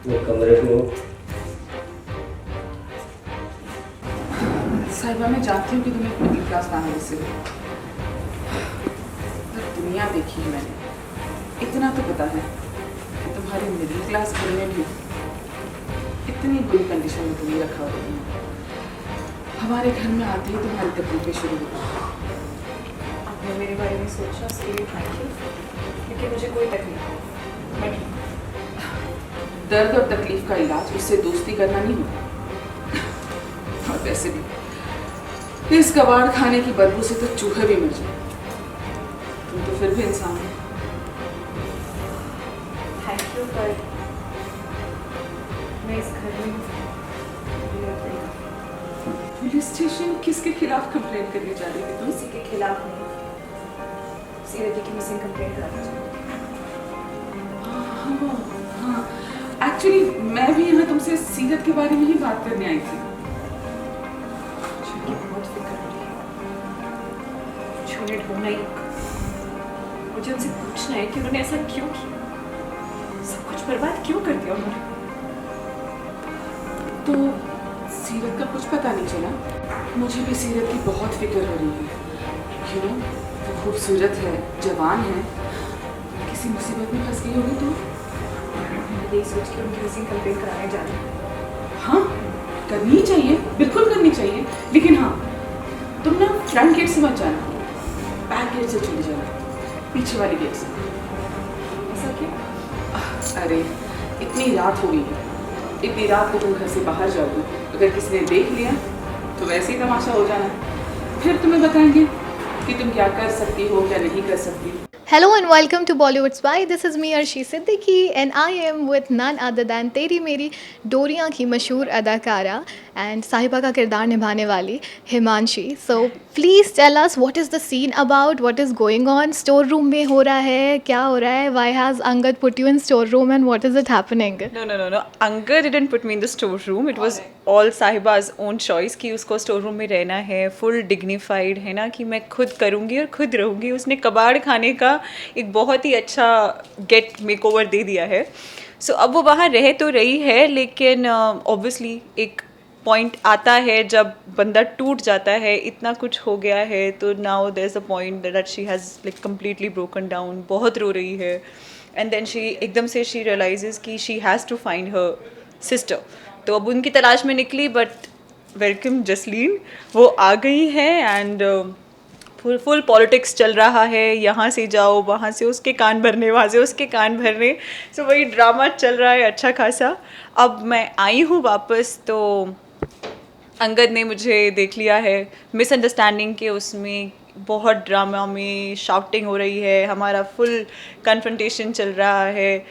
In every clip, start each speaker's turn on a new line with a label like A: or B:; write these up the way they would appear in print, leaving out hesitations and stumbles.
A: वो कमरे को।
B: साहिबा, मैं जानती हूँ कि तुम्हें मिडिल क्लास फैमिली से हो, पर दुनिया देखी है मैंने। इतना तो पता है कि तुम्हारे मिडिल क्लास घर में भी इतनी बुरी कंडीशन में तुम्हें रखा हुआ है। हमारे घर में आते ही तुम्हारी तकलीफें शुरू हो गई।
C: आपने मेरे बारे में सोचा, उसके लिए थैंक यू, क्योंकि मुझे कोई तकलीफ नहीं, मैं ठीक हूँ।
B: दर्द और तकलीफ का इलाज उससे दोस्ती करना नहीं होता। और वैसे भी इस कबाड़ खाने की बदबू से तो चूहे भी मर जाए। तुम तो फिर भी इंसान हो।
C: थैंक यू, पर मैं इस घर में
B: पुलिस स्टेशन किसके खिलाफ कंप्लेंट करने जा रही थी तुम?
C: किसी के खिलाफ नहीं, सीरत की मिसिंग कंप्लेंट कराना चाहती हूँ।
B: हाँ, एक्चुअली मैं भी यहाँ तुमसे सीरत के बारे में ही बात करने आई थी।
C: मुझे बहुत फिक्र हो रही है। मुझे उन्हें ढूंढना ही होगा। मुझे उनसे पूछना है कि उन्होंने ऐसा क्यों किया, सब कुछ बर्बाद क्यों कर दिया उन्होंने।
B: तो सीरत का कुछ पता नहीं चला? मुझे भी सीरत की बहुत फिक्र हो रही है। यू नो, वो खूबसूरत है, जवान है, किसी मुसीबत में फंस गई होगी तो?
C: मैं यही सोच के उनकी मिसिंग कंप्लेंट कराने जा रही हूँ।
B: हाँ, करनी चाहिए, बिल्कुल करनी चाहिए, लेकिन हाँ, तुम ना फ्रंट गेट से मत जाना, बैक गेट से चले जाना, पीछे वाली गेट से।
C: ऐसा क्यों?
B: अरे, इतनी रात हो गई है, इतनी रात को तुम घर से बाहर जाओगे, अगर किसी ने देख लिया तो वैसे ही तमाशा हो जाना है। फिर तुम्हें बताएंगे कि तुम क्या कर सकती हो, क्या नहीं कर सकती।
D: Hello and welcome to Bollywood Spy. This is me Arshi Siddiqui and I am with none other than तेरी मेरी डोरियां की मशहूर अदाकारा and साहिबा का किरदार निभाने वाली Himanshi. So please tell us what is the scene about, what is going on, store room में हो रहा है, क्या हो रहा है, why has Angad put you in store room and what is it happening?
C: No. Angad didn't put me in the storeroom. It was all साहिबा's own choice कि उसको स्टोर रूम में रहना है, फुल डिग्निफाइड है ना, कि मैं खुद करूँगी और खुद रहूँगी। उसने कबाड़ खाने का एक बहुत ही अच्छा गेट मेकओवर दे दिया है। सो अब वो वहाँ रह तो रही है, लेकिन ऑब्वियसली एक पॉइंट आता है जब बंदा टूट जाता है, इतना कुछ हो गया है, तो now there is a point that she has like completely broken down, बहुत रो रही है। एंड देन शी एकदम से शी रियलाइजेस कि she has to find her sister. तो अब उनकी तलाश में निकली, बट वेलकम जसलीन, वो आ गई है एंड फुल पॉलिटिक्स चल रहा है। यहाँ से जाओ, वहाँ से उसके कान भरने, वहाँ से उसके कान भरने, सो वही ड्रामा चल रहा है अच्छा खासा। अब मैं आई हूँ वापस, तो अंगद ने मुझे देख लिया है मिसअंडरस्टैंडिंग के उसमें, बहुत ड्रामा में शाउटिंग हो रही है, हमारा फुल कन्फ्रंटेशन चल रहा है।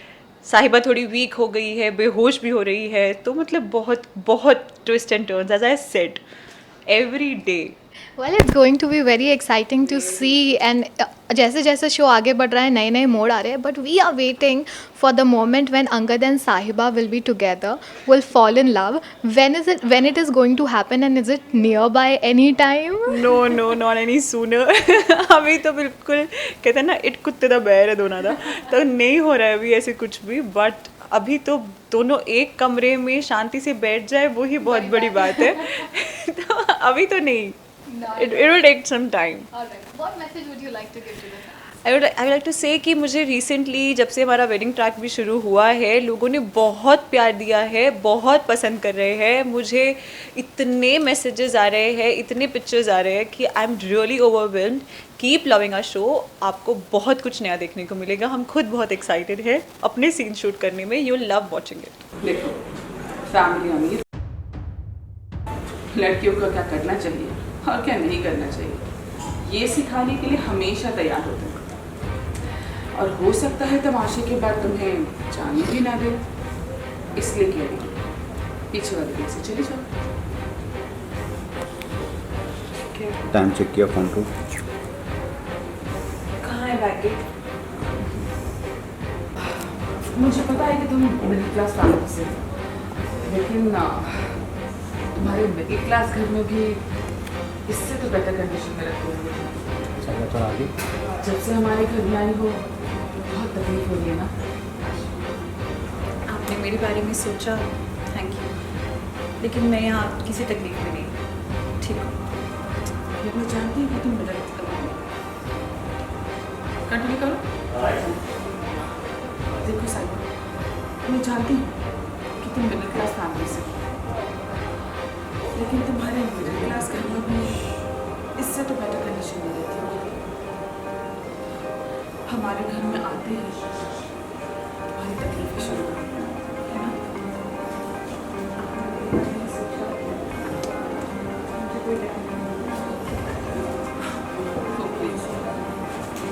C: साहिबा थोड़ी वीक हो गई है, बेहोश भी हो रही है, तो मतलब बहुत बहुत twist and turns, as I said, every day.
D: Well, it's going to be very exciting to see and जैसे जैसे शो आगे बढ़ रहा है नए नए मोड़ आ रहे हैं, but we are waiting for the moment when Angad and Sahiba will be together, will fall in love. When it is going to happen and is it nearby any time?
C: No not any sooner. अभी तो बिल्कुल कहते हैं ना, it कुत्ते दा बैर है दोनों दा, तो नहीं हो रहा है अभी ऐसे कुछ भी। बट अभी तो दोनों एक कमरे में शांति से बैठ जाए, वो ही बहुत बड़ी बात है। तो अभी तो नहीं, it will take some time.
D: Alright. What message would you like to give to the fans?
C: I would like to say कि मुझे रिसेंटली जब से हमारा वेडिंग ट्रैक भी शुरू हुआ है, लोगों ने बहुत प्यार दिया है, बहुत पसंद कर रहे हैं। मुझे इतने मैसेजेस आ रहे हैं, इतने पिक्चर्स आ रहे हैं कि I am really overwhelmed. Keep loving our show, आपको बहुत कुछ नया देखने को मिलेगा। हम खुद बहुत एक्साइटेड हैं अपने सीन शूट करने में। You love watching it.
B: देखो, फैमिली अमीर लड़कियों को क्या करना चाहिए और क्या नहीं करना चाहिए, ये सिखाने के लिए हमेशा तैयार होते हैं। और हो सकता है तमाशे के बाद तुम्हें जाने भी ना दे, इसलिए कह रही हूँ, पीछे वाले गेट से चले जाओ।
A: टाइम चेक किया फोन को?
C: कहाँ है बैक गेट?
B: मुझे पता है कि तुम मिडिल क्लास फैमिली से हो, लेकिन तुम्हारे मिडिल क्लास घर में भी इससे तो बेटर कंडीशन में रखे हुए।
A: चलो तो आगे।
B: जब से हमारे घर में आई हो, बहुत तकलीफ हो रही है ना?
C: आप आपने मेरे बारे में सोचा, थैंक यू। लेकिन मैं यहाँ किसी तकलीफ में नहीं, ठीक हूँ।
B: मैं जानती हूँ कि तुम मदद करोगे। कंटिन्यू करो। देखो साहिबा, मैं जानती हूँ कि तुम मिडिल क्लास फैमिली से हो, लेकिन तुम्हारे मिडिल क्लास घरों में इससे तो बेटर कंडीशन नहीं रहती होगी। हमारे घर में आते ही तुम्हारी तकलीफें शुरू हो गई, है ना? तो प्लीज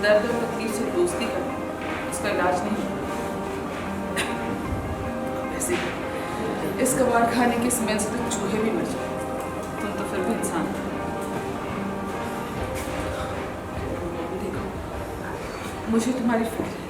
B: दर्द और तकलीफ से दोस्ती करना इसका इलाज नहीं है। वैसे इस कबाड़ खाने की स्मेल से तो चूहे भी मर जाए, तुम तो फिर भी इंसान हो। देखो, मुझे तुम्हारी फिक्र है,